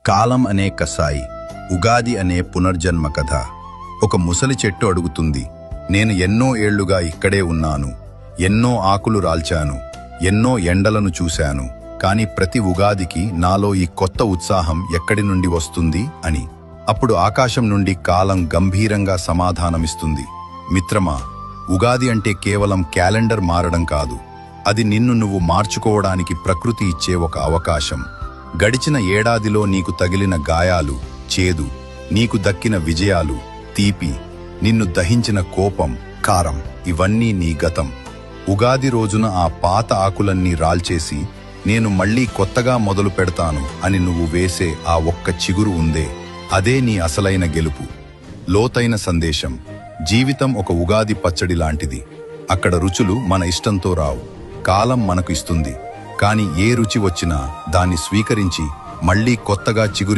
కాలం అనే కసాయి, ఉగాది అనే పునర్జన్మ కథ. ఒక ముసలి చెట్టు అడుగుతుంది, నేను ఎన్నో ఏళ్లుగా ఇక్కడే ఉన్నాను, ఎన్నో ఆకులు రాల్చాను, ఎన్నో ఎండలను చూశాను, కాని ప్రతి ఉగాదికి నాలో ఈ కొత్త ఉత్సాహం ఎక్కడి నుండి వస్తుంది అని. అప్పుడు ఆకాశం నుండి కాలం గంభీరంగా సమాధానమిస్తుంది, మిత్రమా, ఉగాది అంటే కేవలం క్యాలెండర్ మారడం కాదు, అది నిన్ను నువ్వు మార్చుకోవడానికి ప్రకృతి ఇచ్చే ఒక అవకాశం. గడిచిన ఏడాదిలో నీకు తగిలిన గాయాలు చేదు, నీకు దక్కిన విజయాలు తీపి, నిన్ను దహించిన కోపం కారం, ఇవన్నీ నీ గతం. ఉగాది రోజున ఆ పాత ఆకులన్నీ రాల్చేసి నేను మళ్లీ కొత్తగా మొదలు పెడతాను అని నువ్వు వేసే ఆ ఒక్క చిగురు ఉందే, అదే నీ అసలైన గెలుపు. లోతైన సందేశం: జీవితం ఒక ఉగాది పచ్చడి లాంటిది. అక్కడ రుచులు మన ఇష్టంతో రావు, కాలం మనకు ఇస్తుంది. కాని ఏ రుచి వచ్చినా దాన్ని స్వీకరించి మళ్లీ కొత్తగా చిగురించి